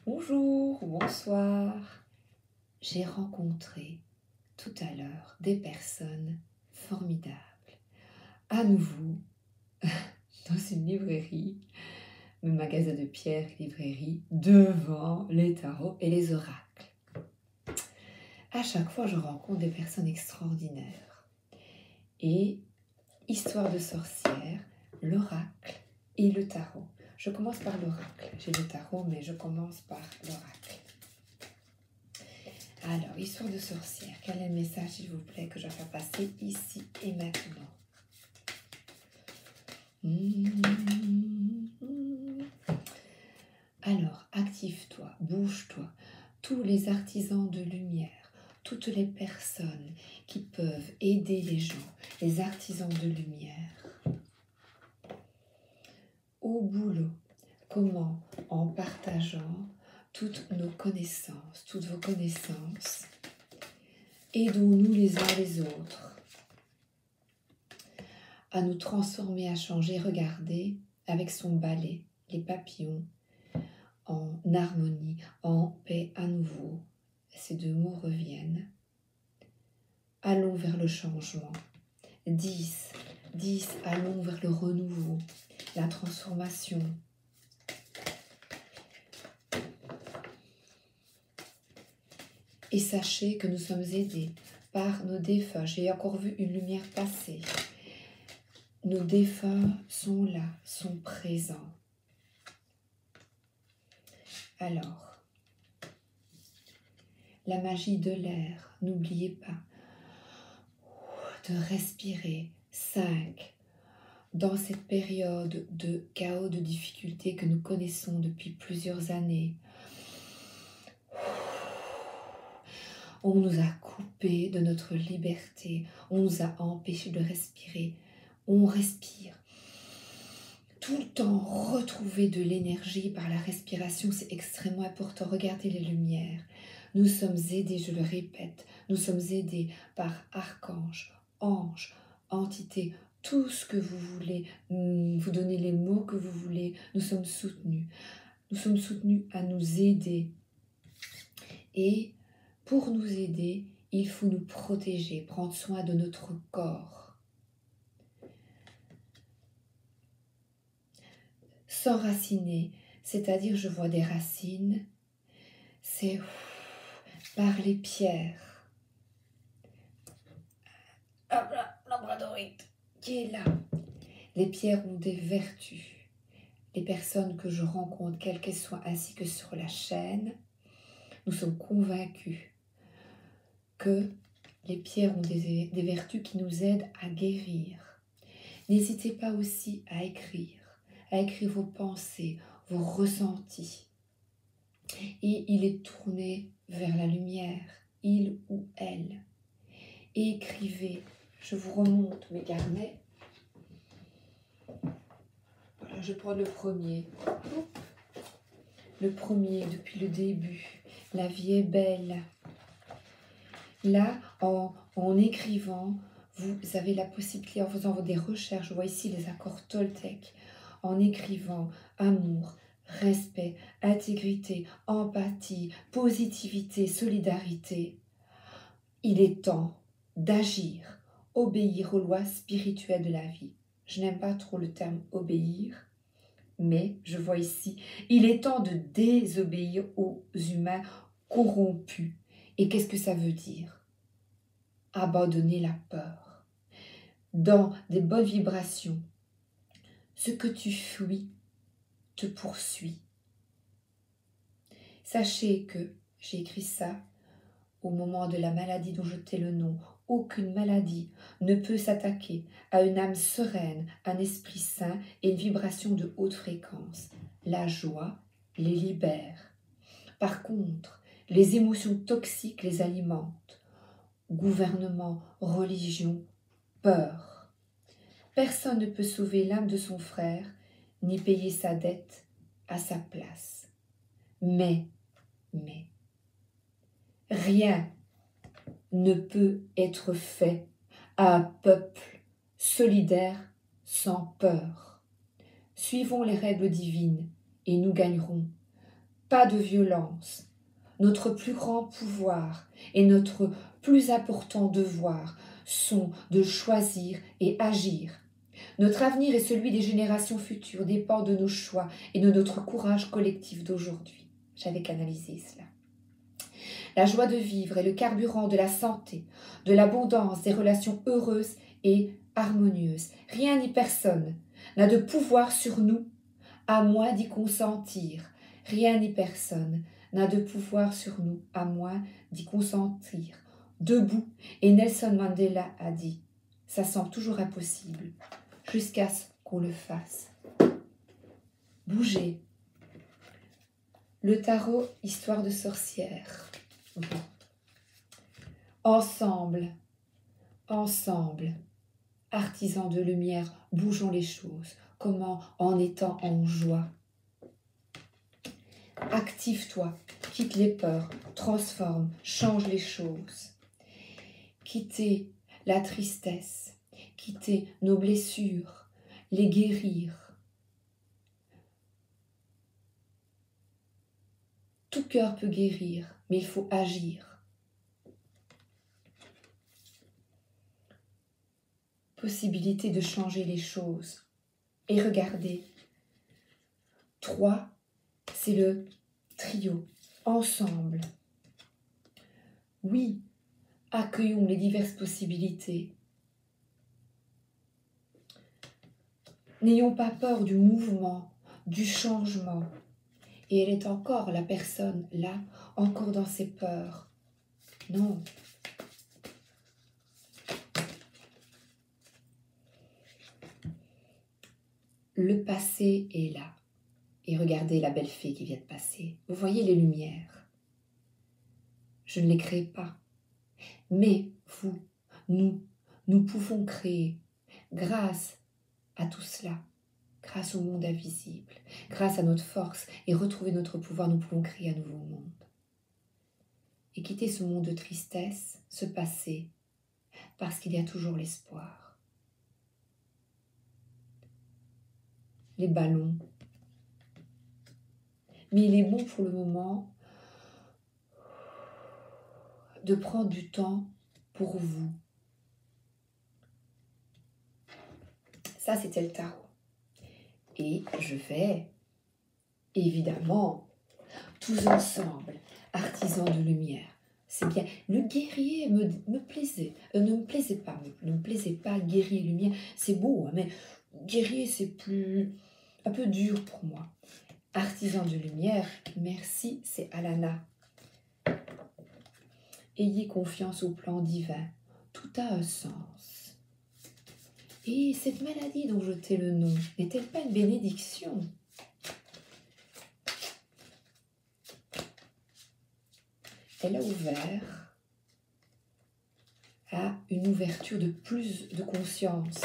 Bonjour, bonsoir. J'ai rencontré tout à l'heure des personnes formidables. À nouveau, dans une librairie, le magasin de pierre librairie, devant les tarots et les oracles. À chaque fois, je rencontre des personnes extraordinaires. Et histoire de sorcière, l'oracle et le tarot. Je commence par l'oracle. J'ai le tarot, mais je commence par l'oracle. Alors, histoire de sorcière, quel est le message, s'il vous plaît, que je vais faire passer ici et maintenant? Alors, active-toi, bouge-toi. Tous les artisans de lumière, toutes les personnes qui peuvent aider les gens, les artisans de lumière, au boulot. Comment? En partageant toutes nos connaissances, toutes vos connaissances. Aidons-nous les uns les autres à nous transformer, à changer. Regardez, avec son balai, les papillons, en harmonie, en paix à nouveau. Ces deux mots reviennent. Allons vers le changement. 10, allons vers le renouveau, la transformation. Et sachez que nous sommes aidés par nos défunts. J'ai encore vu une lumière passer. Nos défunts sont là, sont présents. Alors, la magie de l'air, n'oubliez pas de respirer. 5. Dans cette période de chaos, de difficulté que nous connaissons depuis plusieurs années, on nous a coupé de notre liberté, on nous a empêché de respirer. On respire. Tout le temps, retrouver de l'énergie par la respiration, c'est extrêmement important. Regardez les lumières. Nous sommes aidés, je le répète, nous sommes aidés par archanges, anges, entités, tout ce que vous voulez. Vous donnez les mots que vous voulez. Nous sommes soutenus. Nous sommes soutenus à nous aider. Et pour nous aider, il faut nous protéger, prendre soin de notre corps. S'enraciner, c'est-à-dire je vois des racines, c'est par les pierres. Hop là, labradorite qui est là. Les pierres ont des vertus. Les personnes que je rencontre, quelles qu'elles soient, ainsi que sur la chaîne, nous sommes convaincus que les pierres ont des vertus qui nous aident à guérir. N'hésitez pas aussi à écrire vos pensées, vos ressentis. Et il est tourné vers la lumière, il ou elle. Et écrivez, je vous remonte mes carnets. Voilà, je prends le premier. Le premier depuis le début. La vie est belle. Là, en écrivant, vous avez la possibilité, en faisant des recherches, je vois ici les accords Toltec, en écrivant amour, respect, intégrité, empathie, positivité, solidarité. Il est temps d'agir, obéir aux lois spirituelles de la vie. Je n'aime pas trop le terme obéir, mais je vois ici, il est temps de désobéir aux humains corrompus. Et qu'est-ce que ça veut dire? Abandonner la peur. Dans des bonnes vibrations, ce que tu fuis te poursuit. Sachez que j'ai écrit ça au moment de la maladie dont je t'ai le nom. Aucune maladie ne peut s'attaquer à une âme sereine, un esprit sain et une vibration de haute fréquence. La joie les libère. Par contre, les émotions toxiques les alimentent. Gouvernement, religion, peur. Personne ne peut sauver l'âme de son frère, ni payer sa dette à sa place. Mais, rien ne peut être fait à un peuple solidaire sans peur. Suivons les règles divines et nous gagnerons. pas de violence. Notre plus grand pouvoir et notre plus important devoir sont de choisir et agir. Notre avenir et celui des générations futures dépendent de nos choix et de notre courage collectif d'aujourd'hui. J'avais canalisé cela. La joie de vivre est le carburant de la santé, de l'abondance, des relations heureuses et harmonieuses. Rien ni personne n'a de pouvoir sur nous, à moins d'y consentir. Rien ni personne n'a de pouvoir sur nous, à moins d'y consentir. Debout, et Nelson Mandela a dit, ça semble toujours impossible, jusqu'à ce qu'on le fasse. Bouger. Le tarot, histoire de sorcière. Ensemble, ensemble, artisans de lumière, bougeons les choses. Comment? En étant en joie. Active-toi, quitte les peurs, transforme, change les choses. Quitter la tristesse, quitter nos blessures, les guérir. Tout cœur peut guérir, mais il faut agir. Possibilité de changer les choses. Et regardez, 3, c'est le trio, ensemble. Oui, accueillons les diverses possibilités. N'ayons pas peur du mouvement, du changement. Et elle est encore, la personne, là, encore dans ses peurs. Non. Le passé est là. Et regardez la belle fée qui vient de passer. Vous voyez les lumières. Je ne les crée pas. Mais vous, nous pouvons créer grâce à tout cela, grâce au monde invisible, grâce à notre force et retrouver notre pouvoir, nous pouvons créer un nouveau monde. Et quitter ce monde de tristesse, ce passé, parce qu'il y a toujours l'espoir. Les ballons. Mais il est bon pour le moment de prendre du temps pour vous. Ça, c'était le tarot. Et je vais, évidemment, tous ensemble, artisans de lumière. C'est bien. Le guerrier me plaisait. Ne me plaisait pas. Ne me plaisait pas, guerrier lumière. C'est beau, hein, mais guerrier, c'est plus... un peu dur pour moi. Artisan de lumière, merci, c'est Alana. Ayez confiance au plan divin. Tout a un sens. Et cette maladie dont je t'ai le nom, n'est-elle pas une bénédiction? Elle a ouvert à une ouverture de plus de conscience.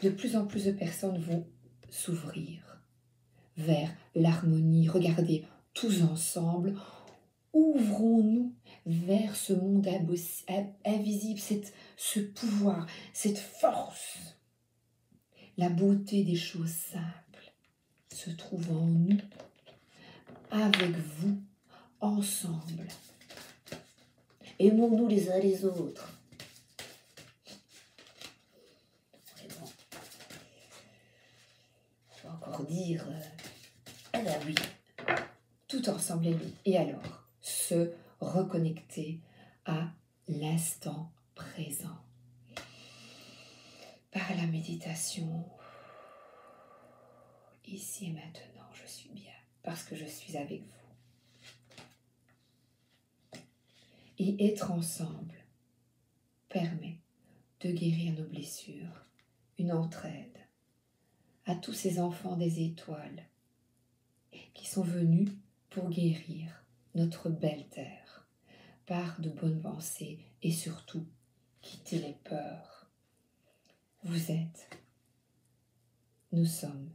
De plus en plus de personnes vont s'ouvrir vers l'harmonie. Regardez, tous ensemble, ouvrons-nous vers ce monde invisible, ce pouvoir, cette force. La beauté des choses simples se trouve en nous, avec vous, ensemble. Aimons-nous les uns les autres. Je vais encore dire, ah ben oui, tout ensemble et alors, se reconnecter à l'instant présent. Par la méditation, ici et maintenant, je suis bien, parce que je suis avec vous. Et être ensemble permet de guérir nos blessures, une entraide à tous ces enfants des étoiles qui sont venus pour guérir notre belle terre par de bonnes pensées et surtout quitter les peurs. Vous êtes, nous sommes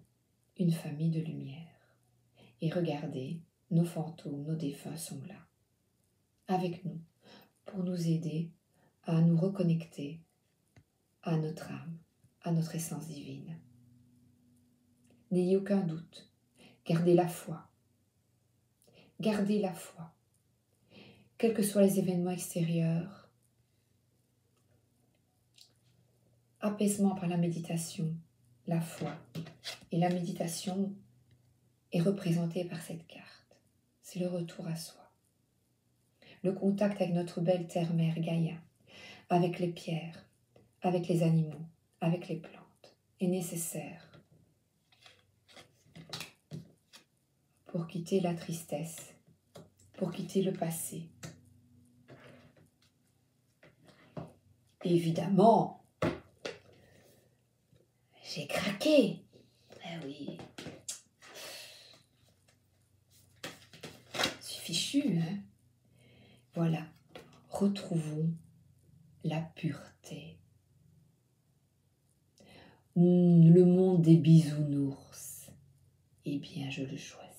une famille de lumière et regardez, nos fantômes, nos défunts sont là, avec nous, pour nous aider à nous reconnecter à notre âme, à notre essence divine. N'ayez aucun doute. Gardez la foi. Gardez la foi. Quels que soient les événements extérieurs, apaisement par la méditation, la foi. Et la méditation est représentée par cette carte. C'est le retour à soi. Le contact avec notre belle terre-mère Gaïa, avec les pierres, avec les animaux, avec les plantes, est nécessaire pour quitter la tristesse, pour quitter le passé. Évidemment, j'ai craqué. Eh oui. C'est fichu, hein? Voilà. Retrouvons la pureté. Le monde des bisounours. Eh bien, je le choisis.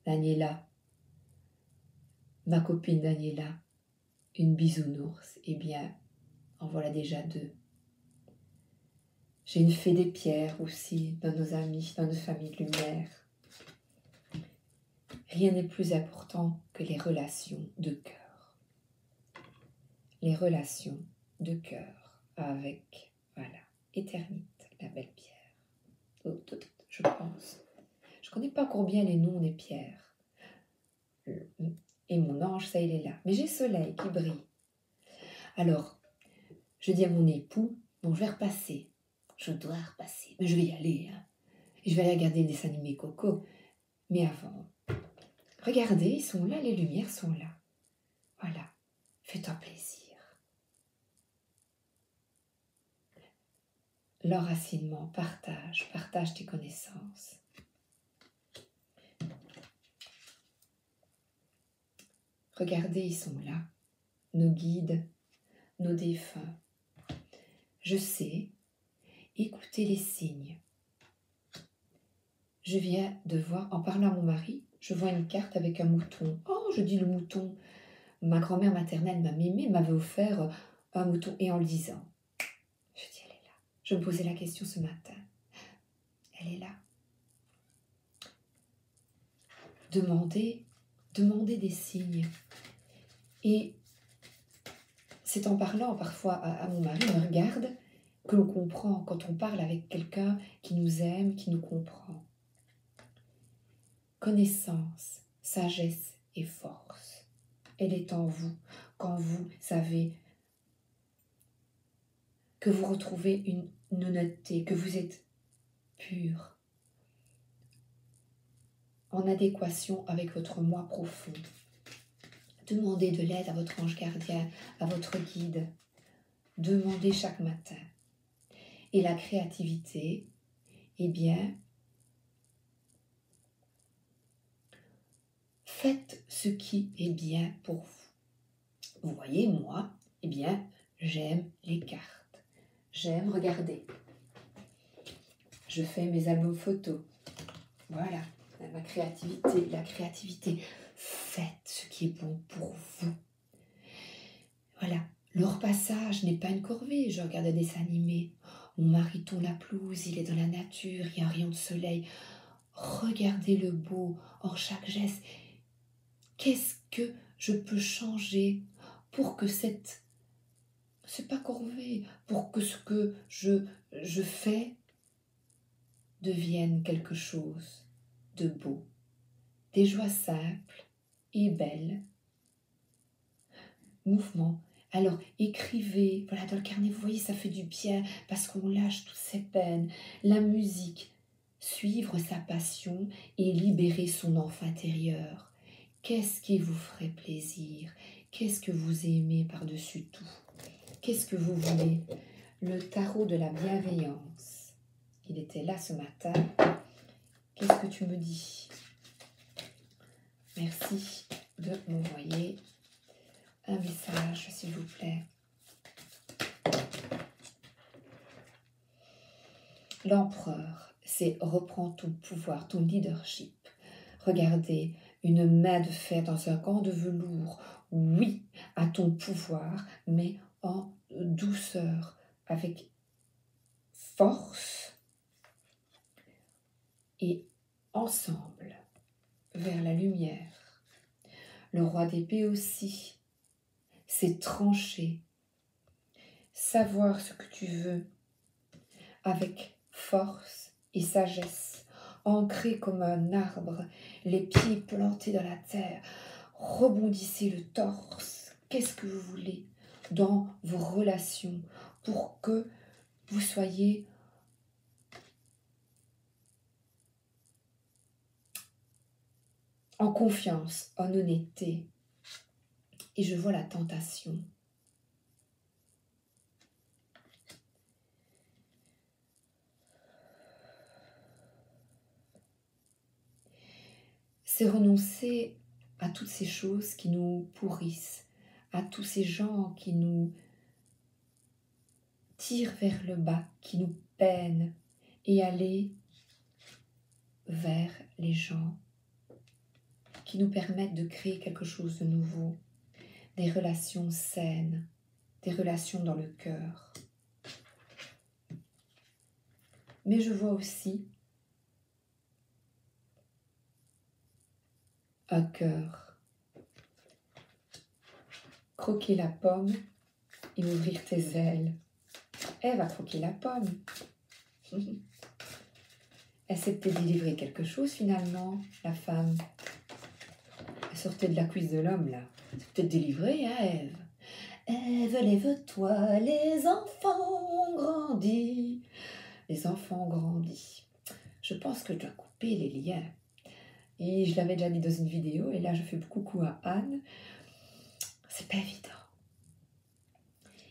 Daniela, ma copine Daniela, une bisounours. Eh bien, en voilà déjà 2. J'ai une fée des pierres aussi dans nos amis, dans notre famille de lumière. Rien n'est plus important que les relations de cœur. Les relations de cœur avec, voilà, Éternite, la belle pierre. Je pense. Je ne connais pas encore bien les noms des pierres. Et mon ange, ça, il est là. Mais j'ai Soleil qui brille. Alors, je dis à mon époux, bon, je vais repasser. Je dois repasser, mais je vais y aller. Hein. Et je vais aller regarder des dessins animés Coco. Mais avant, regardez, ils sont là, les lumières sont là. Voilà, fais-toi plaisir. L'enracinement, partage tes connaissances. Regardez, ils sont là, nos guides, nos défunts. Je sais, écoutez les signes. Je viens de voir, en parlant à mon mari, je vois une carte avec un mouton. Oh, je dis le mouton. Ma grand-mère maternelle, ma mémé, m'avait offert un mouton. Et en le disant, je dis, elle est là. Je me posais la question ce matin. Elle est là. Demandez des signes. Et c'est en parlant parfois à mon mari, me regarde, que l'on comprend quand on parle avec quelqu'un qui nous aime, qui nous comprend. Connaissance, sagesse et force. Elle est en vous quand vous savez que vous retrouvez une honnêteté, que vous êtes pur, en adéquation avec votre moi profond. Demandez de l'aide à votre ange gardien, à votre guide. Demandez chaque matin. Et la créativité, eh bien, faites ce qui est bien pour vous. Vous voyez, moi, eh bien, j'aime les cartes. J'aime regarder. Je fais mes albums photos. Voilà, ma créativité, la créativité. Faites ce qui est bon pour vous. Voilà, le repassage n'est pas une corvée. Je regarde des dessins animés. Mon mari tourne la pelouse, il est dans la nature, il y a un rayon de soleil. Regardez le beau en chaque geste. Qu'est-ce que je peux changer pour que cette... C'est pas corvée, pour que ce que je fais devienne quelque chose de beau. Des joies simples et belles. Mouvement. Alors, écrivez, voilà, dans le carnet, vous voyez, ça fait du bien parce qu'on lâche toutes ces peines. La musique, suivre sa passion et libérer son enfant intérieur. Qu'est-ce qui vous ferait plaisir? Qu'est-ce que vous aimez par-dessus tout? Qu'est-ce que vous voulez? Le tarot de la bienveillance. Il était là ce matin. Qu'est-ce que tu me dis? Merci de m'envoyer un message, s'il vous plaît. L'empereur, c'est reprends ton pouvoir, ton leadership. Regardez, une main de fer dans un gant de velours. Oui, à ton pouvoir, mais en douceur, avec force. et ensemble vers la lumière. Le roi d'épée aussi, c'est trancher, savoir ce que tu veux avec force et sagesse, ancré comme un arbre, les pieds plantés dans la terre, rebondissez le torse. Qu'est-ce que vous voulez dans vos relations pour que vous soyez en confiance, en honnêteté. Et je vois la tentation. C'est renoncer à toutes ces choses qui nous pourrissent, à tous ces gens qui nous tirent vers le bas, qui nous peinent, et aller vers les gens qui nous permettent de créer quelque chose de nouveau, des relations saines, des relations dans le cœur. Mais je vois aussi un cœur. Croquer la pomme et ouvrir tes ailes. Elle va croquer la pomme. Elle s'est peut-être délivré quelque chose finalement, la femme. Elle sortait de la cuisse de l'homme là. Elle s'est peut-être délivrée, hein, Ève. Ève, lève-toi, les enfants ont grandi. Les enfants ont grandi. Je pense que je dois couper les liens. Et je l'avais déjà dit dans une vidéo, et là je fais coucou à Anne. C'est pas évident.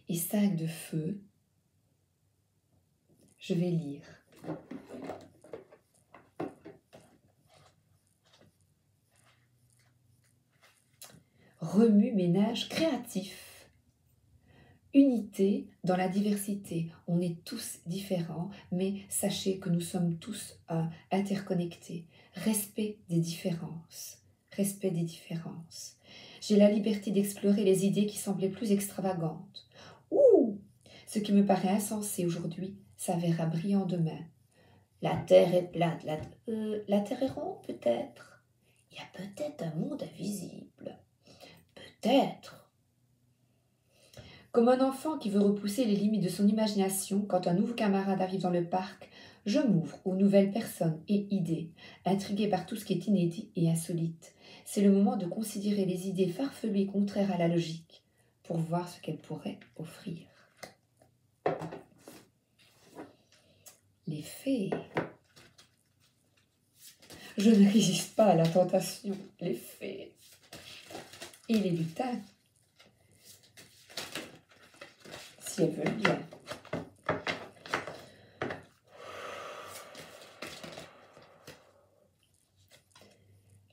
Et 5 de feu, je vais lire. Remue-ménage créatif. Unité dans la diversité. On est tous différents, mais sachez que nous sommes tous interconnectés. Respect des différences. Respect des différences. J'ai la liberté d'explorer les idées qui semblaient plus extravagantes. Ouh! Ce qui me paraît insensé aujourd'hui s'avérera brillant demain. La Terre est plate. La Terre est ronde, peut-être. Il y a peut-être un monde invisible. Peut-être. Comme un enfant qui veut repousser les limites de son imagination quand un nouveau camarade arrive dans le parc, je m'ouvre aux nouvelles personnes et idées, intriguée par tout ce qui est inédit et insolite. C'est le moment de considérer les idées farfelues et contraires à la logique pour voir ce qu'elles pourraient offrir. Les fées. Je ne résiste pas à la tentation. Les fées. Et les lutins. Si elles veulent bien.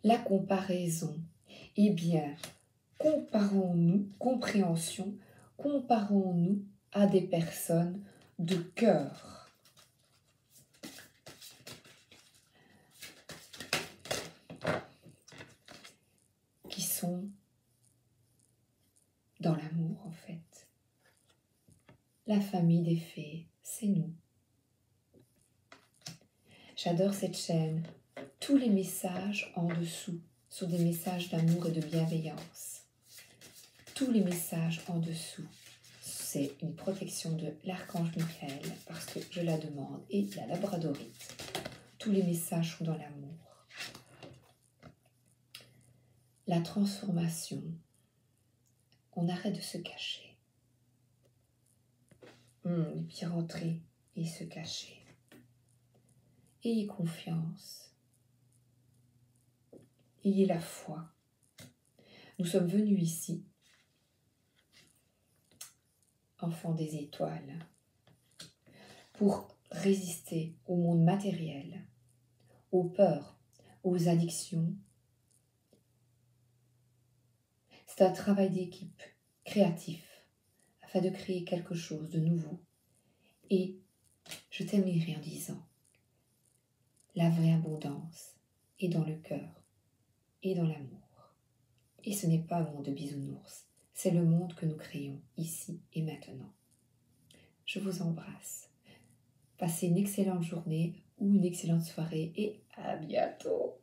La comparaison. Eh bien, comparons-nous, compréhension, comparons-nous à des personnes de cœur. Qui sont dans l'amour, en fait. La famille des fées, c'est nous. J'adore cette chaîne. Tous les messages en dessous sont des messages d'amour et de bienveillance. Tous les messages en dessous, c'est une protection de l'archange Michael parce que je la demande et la labradorite. Tous les messages sont dans l'amour. La transformation. On arrête de se cacher. Et puis rentrer et se cacher. Ayez confiance. Ayez la foi. Nous sommes venus ici, enfants des étoiles, pour résister au monde matériel, aux peurs, aux addictions. C'est un travail d'équipe créatif afin de créer quelque chose de nouveau. Et je terminerai en disant, la vraie abondance est dans le cœur et dans l'amour. Et ce n'est pas un monde de bisounours, c'est le monde que nous créons ici et maintenant. Je vous embrasse. Passez une excellente journée ou une excellente soirée et À bientôt.